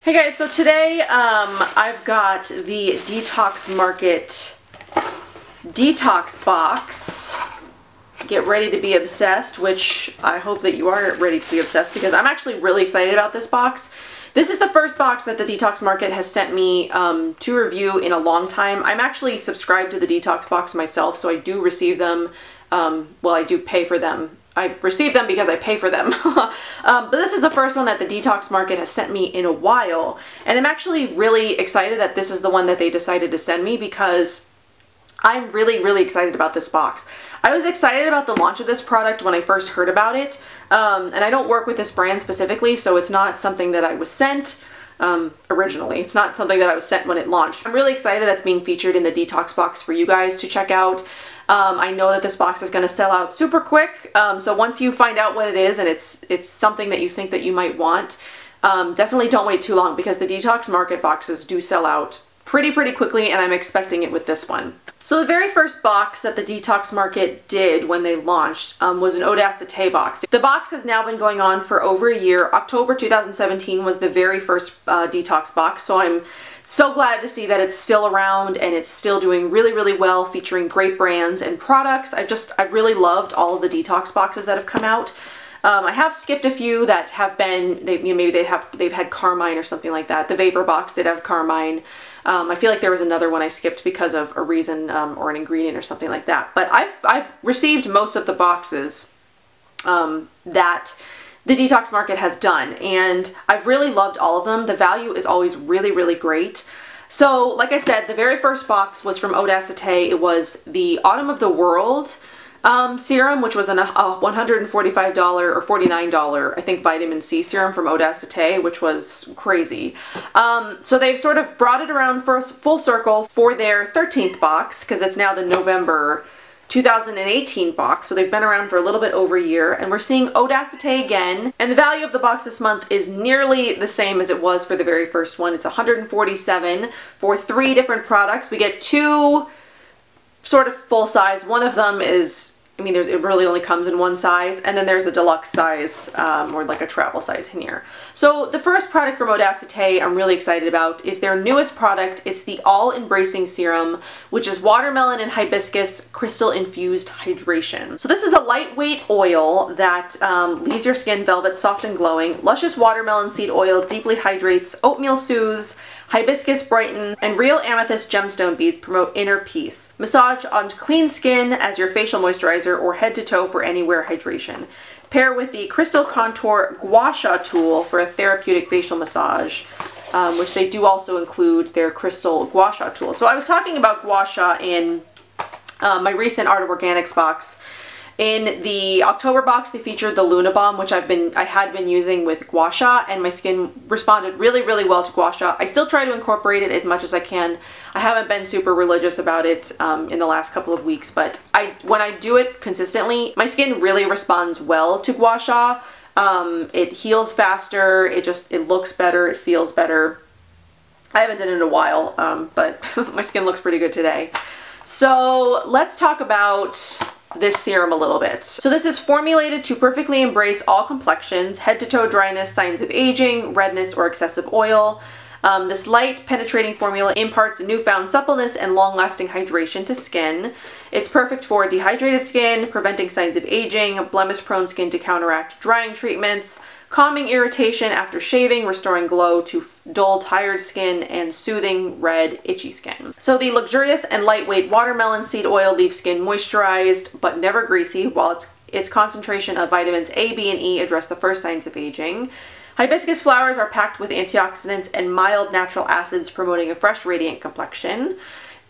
Hey guys, so today I've got the Detox Market Detox Box. Get ready to be obsessed, which I hope that you are ready to be obsessed because I'm actually really excited about this box. This is the first box that the Detox Market has sent me to review in a long time. I'm actually subscribed to the Detox Box myself, so I do receive them. Well, I do pay for them. I receive them because I pay for them. But this is the first one that the Detox Market has sent me in a while. And I'm actually really excited that this is the one that they decided to send me because I'm really excited about this box. I was excited about the launch of this product when I first heard about it. And I don't work with this brand specifically, so it's not something that I was sent originally. It's not something that I was sent when it launched. I'm really excited that's being featured in the Detox Box for you guys to check out. I know that this box is going to sell out super quick, so once you find out what it is and it's something that you think that you might want, definitely don't wait too long because the Detox Market boxes do sell out pretty quickly, and I'm expecting it with this one. So the very first box that the Detox Market did when they launched was an Odacite box. The box has now been going on for over a year. October 2017 was the very first Detox box, so I'm so glad to see that it's still around and it's still doing really well, featuring great brands and products. I've really loved all of the Detox boxes that have come out. I have skipped a few that have been, maybe they've had Carmine or something like that. The Vapor box did have Carmine. I feel like there was another one I skipped because of a reason or an ingredient or something like that. But I've received most of the boxes that the Detox Market has done, and I've really loved all of them. The value is always really great. So like I said, the very first box was from Odacite. It was the Autumn of the World serum, which was a $145 or $49, I think, vitamin C serum from Odacite, which was crazy. So they've sort of brought it around for full circle for their 13th box, because it's now the November 2018 box, so they've been around for a little bit over a year, and we're seeing Odacite again, and the value of the box this month is nearly the same as it was for the very first one. It's $147 for 3 different products. We get 2 sort of full size. One of them is, I mean, it really only comes in one size, and then there's a deluxe size, or like a travel size in here. So the first product from Odacite I'm really excited about is their newest product. It's the All Embracing Serum, which is watermelon and hibiscus crystal infused hydration. So this is a lightweight oil that leaves your skin velvet soft and glowing. Luscious watermelon seed oil deeply hydrates, oatmeal soothes, hibiscus brighten, and real amethyst gemstone beads promote inner peace. Massage on clean skin as your facial moisturizer or head to toe for anywhere hydration. Pair with the Crystal Contour Gua Sha tool for a therapeutic facial massage, which they do also include their Crystal Gua Sha tool. So I was talking about Gua Sha in my recent Art of Organics box. In the October box, they featured the Luna Balm, which I had been using with Gua Sha, and my skin responded really well to Gua Sha. I still try to incorporate it as much as I can. I haven't been super religious about it in the last couple of weeks, but when I do it consistently, my skin really responds well to Gua Sha. It heals faster, it looks better, it feels better. I haven't done it in a while, but my skin looks pretty good today. So let's talk about this serum a little bit. So this is formulated to perfectly embrace all complexions, head to toe dryness, signs of aging, redness, or excessive oil. This light, penetrating formula imparts newfound suppleness and long-lasting hydration to skin. It's perfect for dehydrated skin, preventing signs of aging, blemish-prone skin to counteract drying treatments, calming irritation after shaving, restoring glow to dull, tired skin, and soothing red, itchy skin. So the luxurious and lightweight watermelon seed oil leaves skin moisturized but never greasy, while its concentration of vitamins A, B, and E address the first signs of aging. Hibiscus flowers are packed with antioxidants and mild natural acids, promoting a fresh, radiant complexion.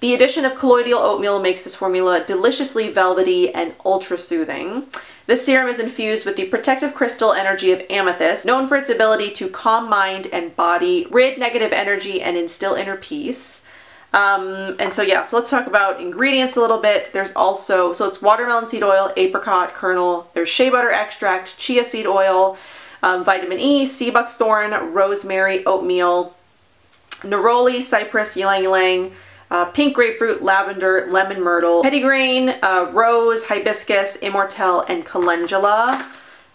The addition of colloidal oatmeal makes this formula deliciously velvety and ultra-soothing. This serum is infused with the protective crystal energy of amethyst, known for its ability to calm mind and body, rid negative energy, and instill inner peace. And so yeah, so let's talk about ingredients a little bit. There's also, so it's watermelon seed oil, apricot kernel, there's shea butter extract, chia seed oil, vitamin E, sea buckthorn, rosemary, oatmeal, neroli, cypress, ylang ylang, pink grapefruit, lavender, lemon myrtle, petitgrain, rose, hibiscus, immortelle, and calendula.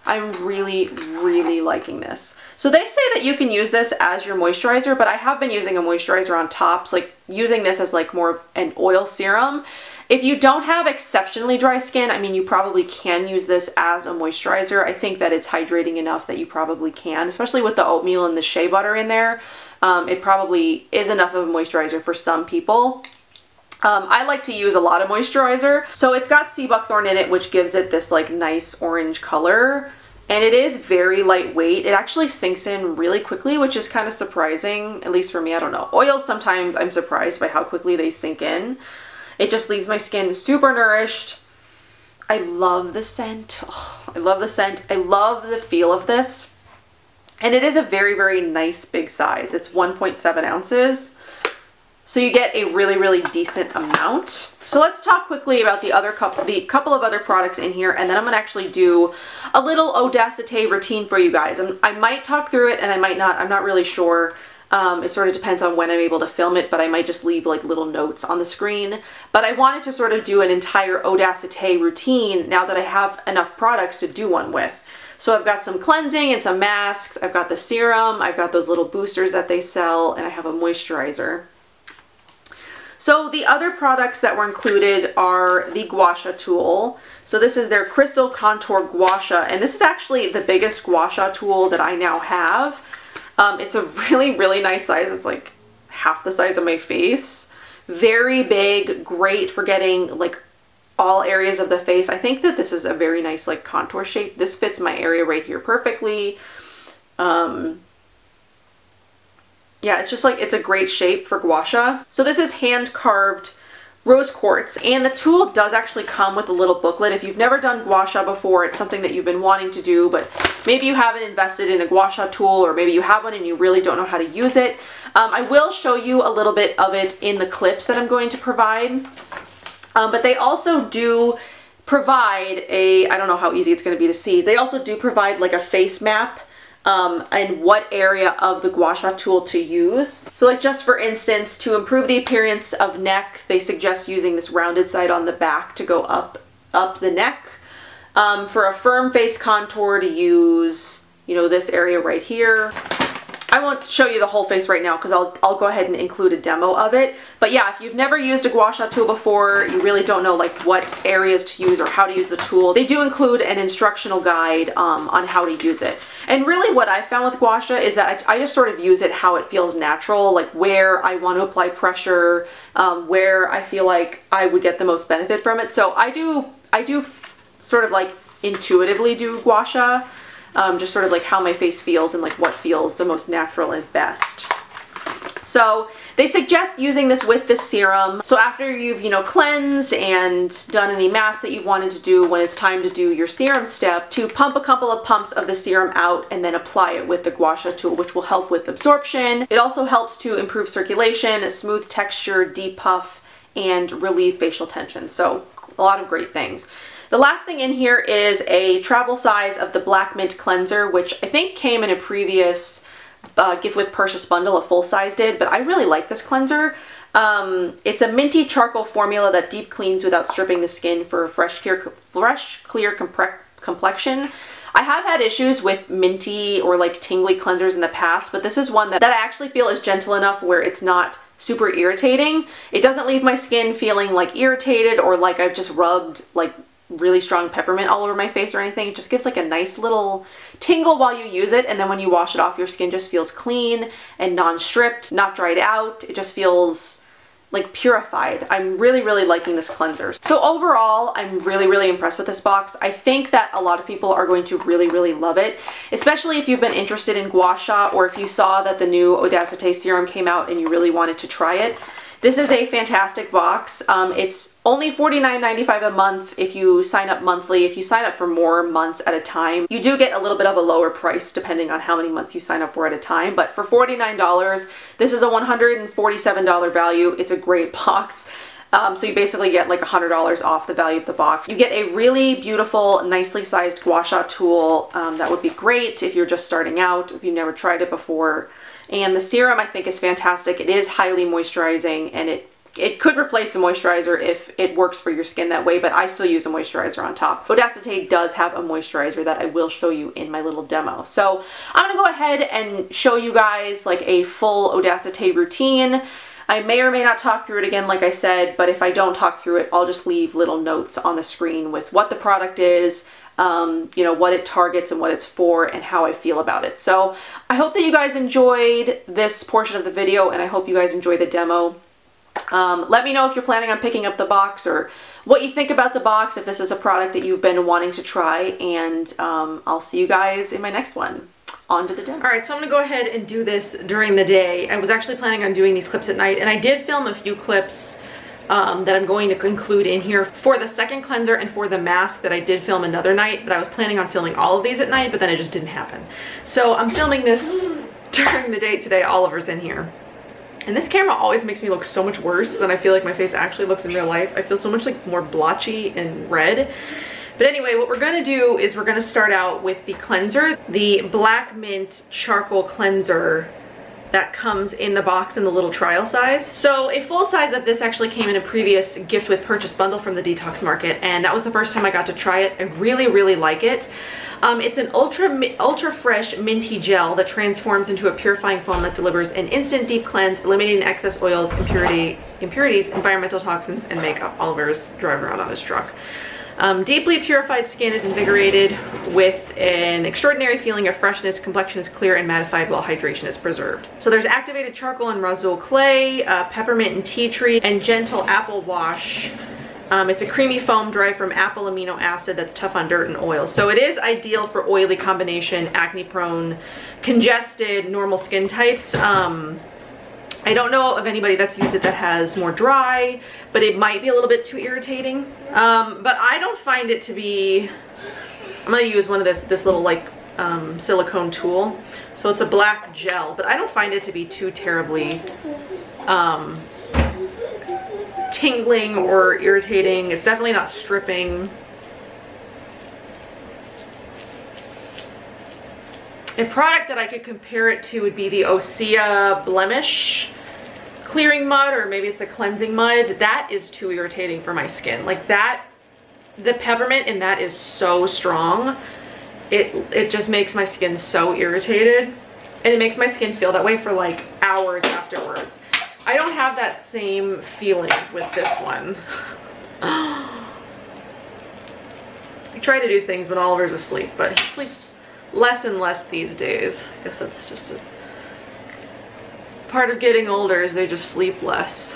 I'm really, really liking this. So they say that you can use this as your moisturizer, but I have been using a moisturizer on tops, like using this as like more of an oil serum. If you don't have exceptionally dry skin, I mean, you probably can use this as a moisturizer. I think that it's hydrating enough that you probably can, especially with the oatmeal and the shea butter in there. It probably is enough of a moisturizer for some people. I like to use a lot of moisturizer. So it's got sea buckthorn in it, which gives it this like nice orange color. And it is very lightweight. It actually sinks in really quickly, which is kind of surprising, at least for me. I don't know. Oils, sometimes I'm surprised by how quickly they sink in. It just leaves my skin super nourished. I love the scent. Oh, I love the scent. I love the feel of this. And it is a very, very nice big size. It's 1.7 ounces. So you get a really, really decent amount. So let's talk quickly about the couple of other products in here, and then I'm gonna actually do a little Odacite routine for you guys. I might talk through it and I might not. I'm not really sure. It sort of depends on when I'm able to film it, but I might just leave like little notes on the screen. But I wanted to sort of do an entire Odacite routine now that I have enough products to do one with. So I've got some cleansing and some masks. I've got the serum. I've got those little boosters that they sell, and I have a moisturizer. So the other products that were included are the gua sha tool. So this is their Crystal Contour Gua Sha, and this is actually the biggest gua sha tool that I now have. It's a really, really nice size. It's like half the size of my face. Very big, great for getting like all areas of the face. I think that this is a very nice like contour shape. This fits my area right here perfectly. Yeah, it's just like, it's a great shape for gua sha. So this is hand carved rose quartz, and the tool does actually come with a little booklet. If you've never done gua sha before, it's something that you've been wanting to do, but maybe you haven't invested in a gua sha tool, or maybe you have one and you really don't know how to use it. I will show you a little bit of it in the clips that I'm going to provide. But they also do provide I don't know how easy it's going to be to see. They also do provide like a face map and what area of the gua sha tool to use. So like just for instance, to improve the appearance of neck, they suggest using this rounded side on the back to go up the neck. For a firm face contour, to use, you know, this area right here. I won't show you the whole face right now because I'll go ahead and include a demo of it. But yeah, if you've never used a gua sha tool before, you really don't know like what areas to use or how to use the tool, they do include an instructional guide on how to use it. And really what I found with gua sha is that I just sort of use it how it feels natural, like where I want to apply pressure, where I feel like I would get the most benefit from it. So I do sort of like intuitively do gua sha. Just sort of like how my face feels and like what feels the most natural and best. So they suggest using this with the serum. So after you've, you know, cleansed and done any masks that you've wanted to do, when it's time to do your serum step, to pump a couple of pumps of the serum out and then apply it with the gua sha tool, which will help with absorption. It also helps to improve circulation, smooth texture, depuff, and relieve facial tension. So a lot of great things. The last thing in here is a travel size of the Black Mint Cleanser, which I think came in a previous gift with purchase bundle, a full size did, but I really like this cleanser. It's a minty charcoal formula that deep cleans without stripping the skin for a fresh, clear complexion. I have had issues with minty or like tingly cleansers in the past, but this is one that I actually feel is gentle enough where it's not super irritating. It doesn't leave my skin feeling like irritated or like I've just rubbed like really strong peppermint all over my face or anything. It just gives like a nice little tingle while you use it, and then when you wash it off, your skin just feels clean and non-stripped, not dried out. It just feels like purified. I'm really, really liking this cleanser. So overall, I'm really, really impressed with this box. I think that a lot of people are going to really, really love it, especially if you've been interested in gua sha, or if you saw that the new Odacite serum came out and you really wanted to try it. This is a fantastic box. It's only $49.95 a month if you sign up monthly. If you sign up for more months at a time, you do get a little bit of a lower price depending on how many months you sign up for at a time. But for $49, this is a $147 value. It's a great box. So you basically get like $100 off the value of the box. You get a really beautiful, nicely sized gua sha tool. That would be great if you're just starting out, if you've never tried it before. And the serum I think is fantastic. It is highly moisturizing and it it could replace the moisturizer if it works for your skin that way, but I still use a moisturizer on top. Odacite does have a moisturizer that I will show you in my little demo. So I'm gonna go ahead and show you guys like a full Odacite routine. I may or may not talk through it again, like I said, but if I don't talk through it, I'll just leave little notes on the screen with what the product is, you know, what it targets and what it's for and how I feel about it. So I hope that you guys enjoyed this portion of the video, and I hope you guys enjoy the demo. Let me know if you're planning on picking up the box or what you think about the box, if this is a product that you've been wanting to try, and I'll see you guys in my next one. On to the demo. Alright, so I'm going to go ahead and do this during the day. I was actually planning on doing these clips at night, and I did film a few clips that I'm going to include in here for the second cleanser and for the mask that I did film another night, but I was planning on filming all of these at night, but then it just didn't happen. So I'm filming this during the day today. Oliver's in here. And this camera always makes me look so much worse than I feel like my face actually looks in real life. I feel so much like more blotchy and red. But anyway, what we're gonna do is we're gonna start out with the cleanser, the Black Mint Charcoal Cleanser that comes in the box in the little trial size. So a full size of this actually came in a previous gift with purchase bundle from the Detox Market, and that was the first time I got to try it. I really, really like it. It's an ultra fresh minty gel that transforms into a purifying foam that delivers an instant deep cleanse, eliminating excess oils, impurities, environmental toxins, and makeup. Oliver's driving around on his truck. Deeply purified skin is invigorated with an extraordinary feeling of freshness. Complexion is clear and mattified while hydration is preserved. So there's activated charcoal and razul clay, peppermint and tea tree, and gentle apple wash. It's a creamy foam derived from apple amino acid that's tough on dirt and oil. So it is ideal for oily combination, acne prone, congested, normal skin types. I don't know of anybody that's used it that has more dry, but it might be a little bit too irritating. But I don't find it to be, I'm gonna use one of this little like silicone tool. So it's a black gel, but I don't find it to be too terribly tingling or irritating. It's definitely not stripping. A product that I could compare it to would be the Osea Blemish Clearing Mud, or maybe it's a cleansing mud. That is too irritating for my skin. Like that, the peppermint in that is so strong. It just makes my skin so irritated, and it makes my skin feel that way for like hours afterwards. I don't have that same feeling with this one. I try to do things when Oliver's asleep, but he sleeps less and less these days. I guess that's just a part of getting older, is they just sleep less.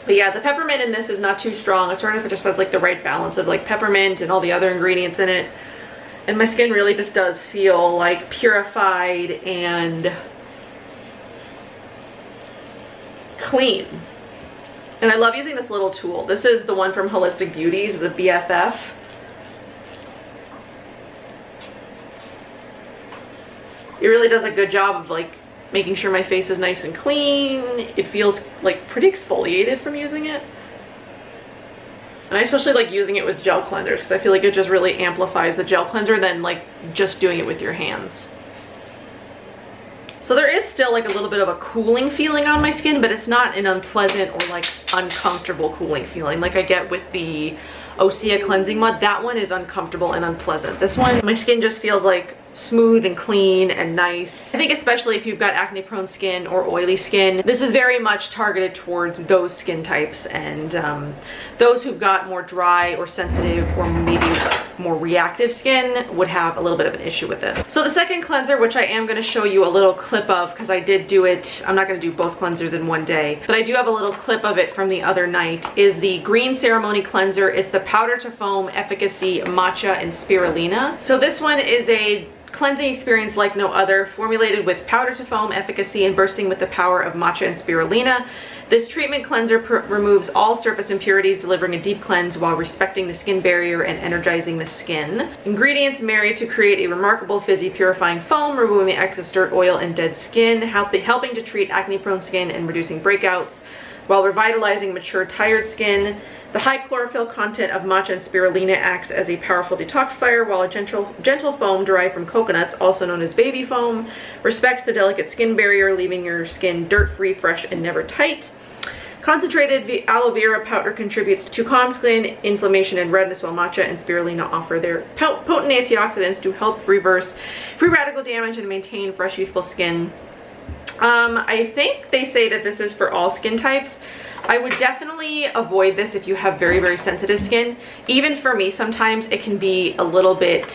But yeah, the peppermint in this is not too strong. It's sort of, it just has like the right balance of like peppermint and all the other ingredients in it. And my skin really just does feel like purified and clean. And I love using this little tool. This is the one from Holistic Beauties, the BFF. It really does a good job of like making sure my face is nice and clean. It feels like pretty exfoliated from using it. And I especially like using it with gel cleansers because I feel like it just really amplifies the gel cleanser than like just doing it with your hands. So there is still like a little bit of a cooling feeling on my skin, but it's not an unpleasant or like uncomfortable cooling feeling like I get with the Osea Cleansing Mud. That one is uncomfortable and unpleasant. This one, my skin just feels like smooth and clean and nice. I think especially if you've got acne prone skin or oily skin, this is very much targeted towards those skin types, and those who've got more dry or sensitive or maybe more reactive skin would have a little bit of an issue with this. So the second cleanser, which I am going to show you a little clip of because I did do it, I'm not going to do both cleansers in one day, but I do have a little clip of it from the other night, is the Green Ceremony Cleanser. It's the powder to foam efficacy matcha and spirulina. So this one is a cleansing experience like no other, formulated with powder to foam efficacy and bursting with the power of matcha and spirulina. This treatment cleanser removes all surface impurities, delivering a deep cleanse while respecting the skin barrier and energizing the skin. Ingredients married to create a remarkable fizzy purifying foam, removing excess dirt, oil, and dead skin, helping to treat acne prone skin and reducing breakouts. while revitalizing mature, tired skin. The high chlorophyll content of matcha and spirulina acts as a powerful detoxifier, while a gentle foam derived from coconuts, also known as baby foam, respects the delicate skin barrier, leaving your skin dirt-free, fresh, and never tight. Concentrated aloe vera powder contributes to calm skin inflammation and redness, while matcha and spirulina offer their potent antioxidants to help reverse free radical damage and maintain fresh, youthful skin. I think they say that this is for all skin types. I would definitely avoid this if you have very, very sensitive skin. Even for me, sometimes it can be a little bit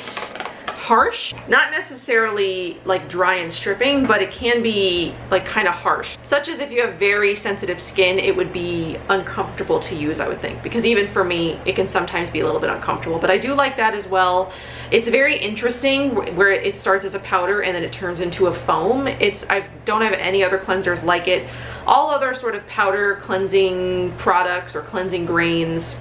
harsh. Not necessarily like dry and stripping, but it can be like kind of harsh. Such as if you have very sensitive skin, it would be uncomfortable to use, I would think. Because even for me, it can sometimes be a little bit uncomfortable. But I do like that as well. It's very interesting where it starts as a powder and then it turns into a foam. I don't have any other cleansers like it. All other sort of powder cleansing products or cleansing grains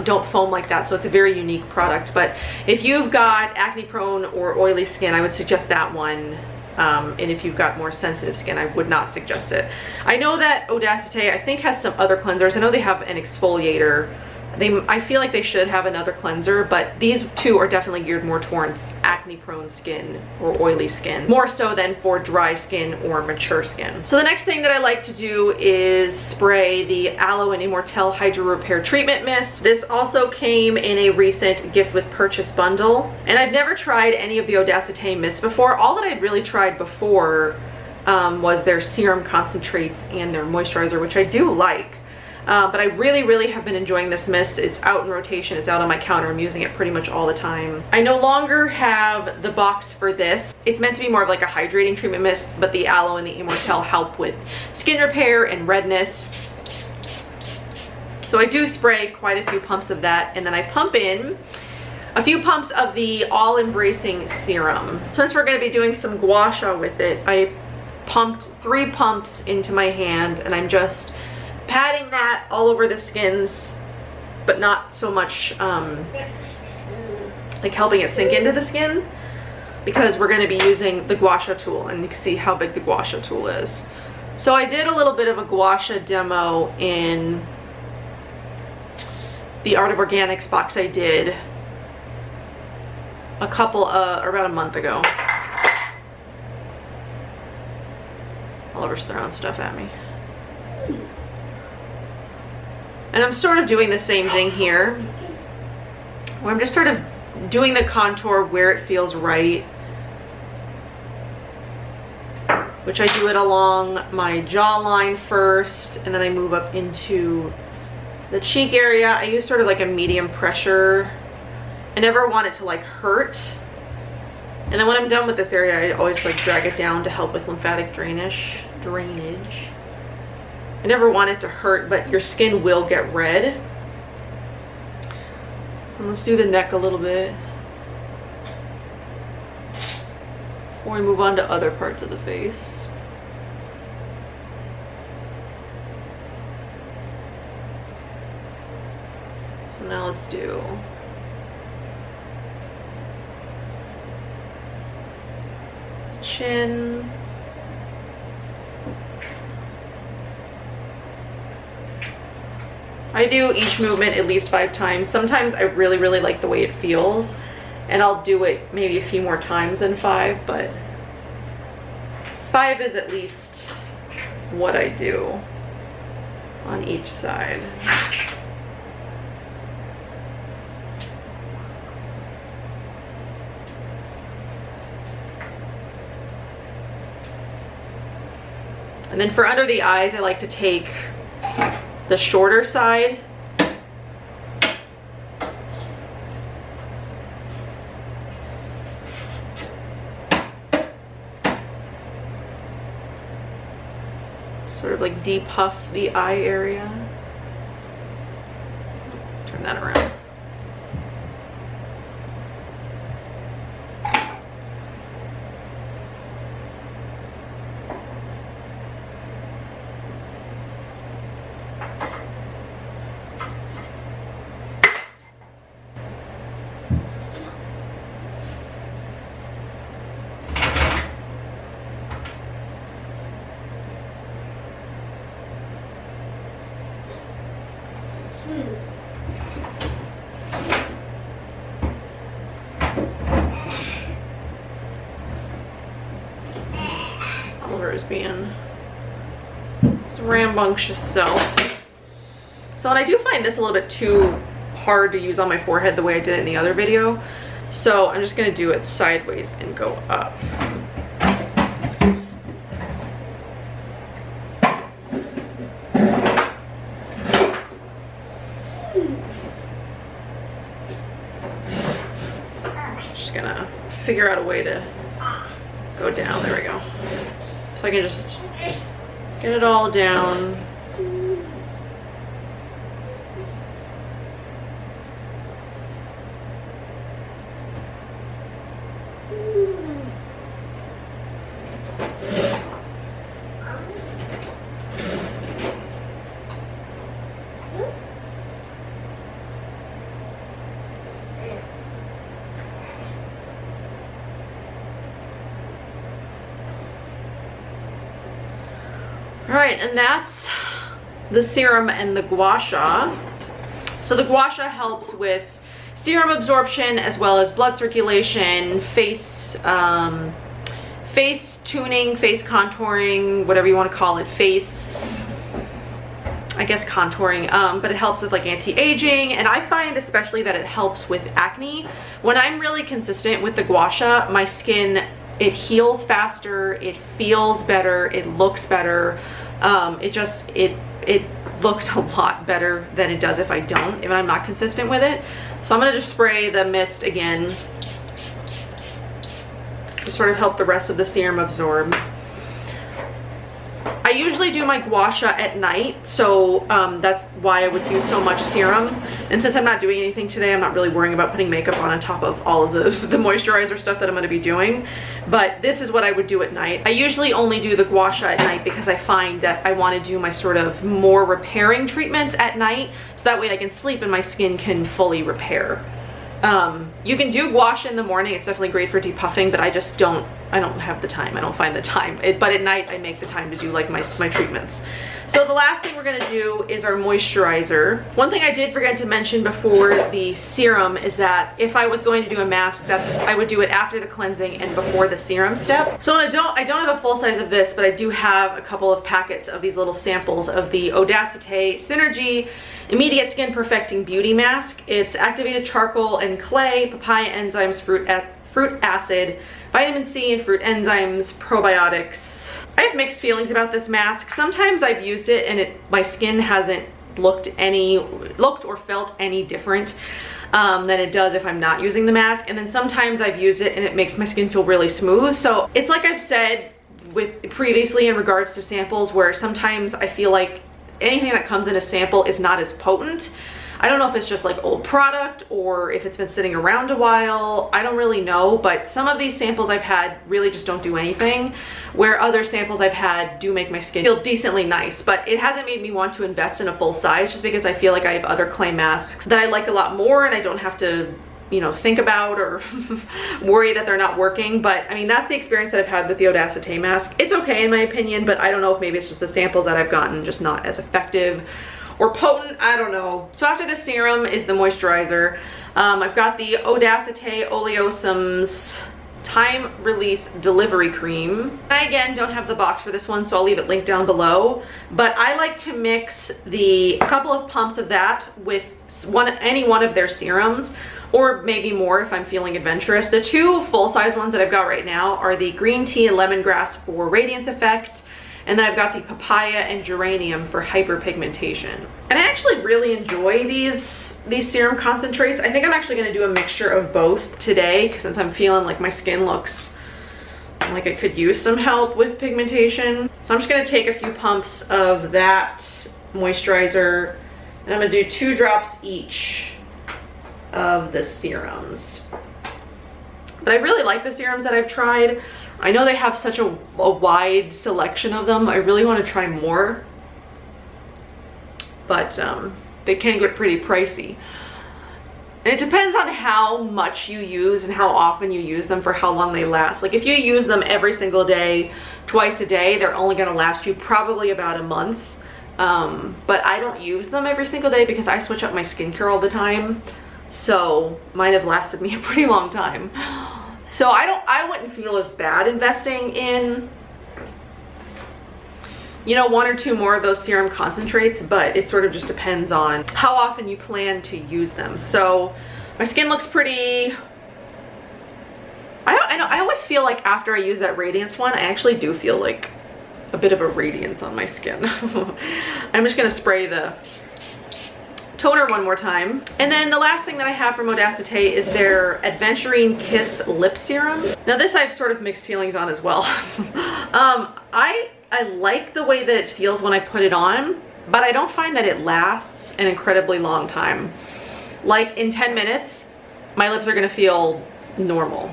don't foam like that, so it's a very unique product. But if you've got acne prone or oily skin, I would suggest that one. And if you've got more sensitive skin, I would not suggest it. I know that Odacite, I think, has some other cleansers. I know they have an exfoliator. I feel like they should have another cleanser, but these two are definitely geared more towards acne prone skin or oily skin, more so than for dry skin or mature skin. So the next thing that I like to do is spray the Aloe and Immortelle Hydro Repair Treatment Mist. This also came in a recent gift with purchase bundle, and I've never tried any of the Odacite mists before. All that I'd really tried before was their serum concentrates and their moisturizer, which I do like. But I really have been enjoying this mist. It's out in rotation, it's out on my counter, I'm using it pretty much all the time. I no longer have the box for this. It's meant to be more of like a hydrating treatment mist, but the Aloe and the Immortelle help with skin repair and redness. So I do spray quite a few pumps of that, and then I pump in a few pumps of the all-embracing serum. Since we're going to be doing some gua sha with it, I pumped 3 pumps into my hand, and I'm just patting that all over the skins, but not so much like helping it sink into the skin, because we're going to be using the gua sha tool, and you can see how big the gua sha tool is. So I did a little bit of a gua sha demo in the Art of Organics box I did around a month ago. Oliver's throwing stuff at me. And I'm sort of doing the same thing here, where I'm just sort of doing the contour where it feels right, which I do it along my jawline first, and then I move up into the cheek area. I use sort of like a medium pressure. I never want it to like hurt. And then when I'm done with this area, I always like drag it down to help with lymphatic drainage. I never want it to hurt, but your skin will get red. And let's do the neck a little bit before we move on to other parts of the face. So now let's do chin. I do each movement at least 5 times. Sometimes I really like the way it feels, and I'll do it maybe a few more times than 5, but 5 is at least what I do on each side. And then for under the eyes, I like to take the shorter side sort of like depuff the eye area. Turn that around. Oliver is being his rambunctious self. So, and I do find this a little bit too hard to use on my forehead the way I did it in the other video. So I'm just gonna do it sideways and go up. Just gonna figure out a way to go down. There we go. So I can just get it all down. All right, and that's the serum and the gua sha. So the gua sha helps with serum absorption as well as blood circulation, face tuning, face contouring, whatever you want to call it, I guess contouring, but it helps with like anti-aging, and I find especially that it helps with acne. When I'm really consistent with the gua sha, my skin, it heals faster, it feels better, it looks better. It looks a lot better than it does if I don't, if I'm not consistent with it. So I'm gonna just spray the mist again to sort of help the rest of the serum absorb. I usually do my gua sha at night, so that's why I would use so much serum. And since I'm not doing anything today, I'm not really worrying about putting makeup on top of all of the moisturizer stuff that I'm going to be doing. But this is what I would do at night. I usually only do the gua sha at night because I find that I want to do my sort of more repairing treatments at night, so that way I can sleep and my skin can fully repair. You can do gua sha in the morning. It's definitely great for depuffing, but I don't have the time. I don't find the time. But at night I make the time to do like my treatments. So the last thing we're gonna do is our moisturizer. One thing I did forget to mention before the serum is that if I was going to do a mask, I would do it after the cleansing and before the serum step. So I don't have a full size of this, but I do have a couple of packets of these little samples of the Odacite Synergy Immediate Skin Perfecting Beauty Mask. It's activated charcoal and clay, papaya enzymes, fruit acid, vitamin C, and fruit enzymes, probiotics. I have mixed feelings about this mask. Sometimes I've used it and my skin hasn't looked or felt any different than it does if I'm not using the mask. And then sometimes I've used it and it makes my skin feel really smooth. So it's like I've said previously in regards to samples, where sometimes I feel like anything that comes in a sample is not as potent. I don't know if it's just like old product or if it's been sitting around a while. I don't really know, but some of these samples I've had really just don't do anything, where other samples I've had do make my skin feel decently nice. But it hasn't made me want to invest in a full size, just because I feel like I have other clay masks that I like a lot more and I don't have to, you know, think about or worry that they're not working. But I mean, that's the experience that I've had with the Odacite mask. It's okay in my opinion, but I don't know if maybe it's just the samples that I've gotten just not as effective or potent, I don't know. So after the serum is the moisturizer. I've got the Odacite Oleosomes Time Release Delivery Cream. I again don't have the box for this one, so I'll leave it linked down below. But I like to mix a couple of pumps of that with any one of their serums, or maybe more if I'm feeling adventurous. The two full-size ones that I've got right now are the green tea and lemongrass for radiance effect, and then I've got the papaya and geranium for hyperpigmentation. And I actually really enjoy these serum concentrates. I think I'm actually gonna do a mixture of both today, since I'm feeling like my skin looks like it could use some help with pigmentation. So I'm just gonna take a few pumps of that moisturizer, and I'm gonna do 2 drops each of the serums. But I really like the serums that I've tried. I know they have such a wide selection of them. I really want to try more, but they can get pretty pricey. And it depends on how much you use and how often you use them for how long they last. Like if you use them every single day, twice a day, they're only going to last you probably about a month. but I don't use them every single day because I switch up my skincare all the time. So mine have lasted me a pretty long time. So I wouldn't feel as bad investing in, you know, 1 or 2 more of those serum concentrates, but it sort of just depends on how often you plan to use them. So my skin looks pretty, I always feel like after I use that radiance one, I actually do feel like a bit of a radiance on my skin. I'm just gonna spray the toner one more time. And then the last thing that I have from Odacite is their Adventuring Kiss Lip Serum. Now this I have sort of mixed feelings on as well. I like the way that it feels when I put it on, but I don't find that it lasts an incredibly long time. Like in 10 minutes, my lips are gonna feel normal.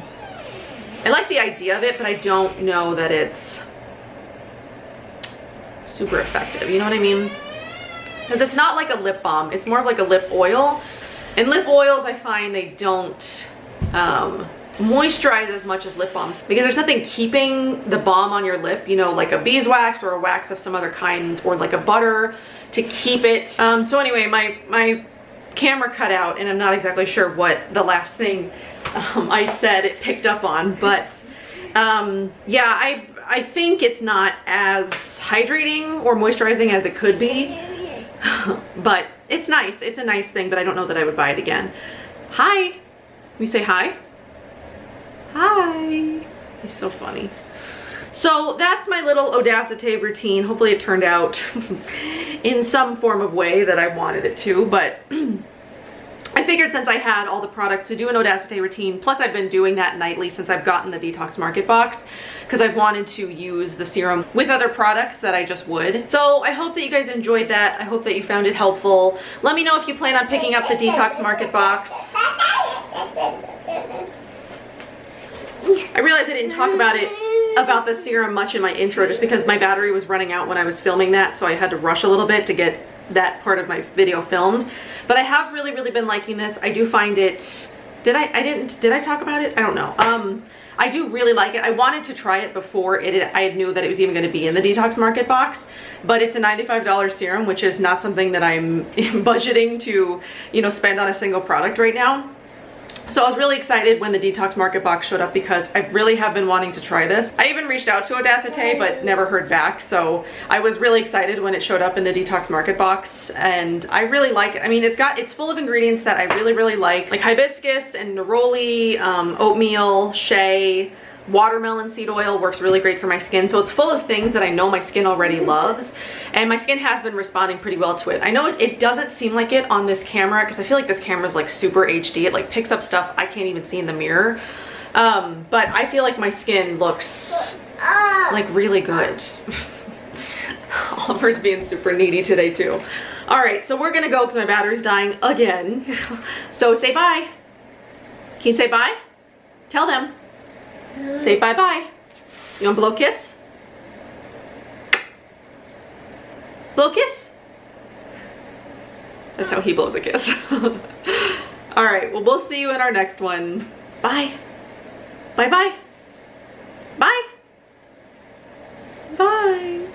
I like the idea of it, but I don't know that it's super effective, you know what I mean? Because it's not like a lip balm, it's more of like a lip oil. And lip oils, I find they don't moisturize as much as lip balms because there's nothing keeping the balm on your lip, you know, like a beeswax or a wax of some other kind, or like a butter to keep it. So anyway, my camera cut out and I'm not exactly sure what the last thing I said it picked up on, but yeah, I think it's not as hydrating or moisturizing as it could be, but it's nice. It's a nice thing, but I don't know that I would buy it again. Hi. We say hi. Hi. He's so funny. So that's my little Odacite routine. Hopefully it turned out in some form of way that I wanted it to, but I figured since I had all the products to do an Odacite routine, plus I've been doing that nightly since I've gotten the Detox Market Box, because I've wanted to use the serum with other products that I just would. So I hope that you guys enjoyed that. I hope that you found it helpful. Let me know if you plan on picking up the Detox Market Box. I realized I didn't talk about the serum much in my intro just because my battery was running out when I was filming that, so I had to rush a little bit to get that part of my video filmed. But I have really been liking this. I do find it, did I talk about it? I don't know. I do really like it. I wanted to try it before I knew that it was even going to be in the Detox Market Box, but it's a $95 serum, which is not something that I'm budgeting to, you know, spend on a single product right now. So I was really excited when the Detox Market Box showed up because I really have been wanting to try this. I even reached out to Odacite but never heard back, so I was really excited when it showed up in the Detox Market Box, and I really like it. I mean, it's full of ingredients that I really like hibiscus and neroli, oatmeal, shea, watermelon seed oil works really great for my skin. So it's full of things that I know my skin already loves, and my skin has been responding pretty well to it. I know it doesn't seem like it on this camera because I feel like this camera is like super HD. It like picks up stuff I can't even see in the mirror. But I feel like my skin looks like really good. Oliver's being super needy today too. All right, so we're gonna go because my battery's dying again. So say bye. Can you say bye? Tell them. Say bye-bye. You want to blow a kiss? Blow a kiss? That's how he blows a kiss. All right, well, we'll see you in our next one. Bye. Bye-bye. Bye. Bye.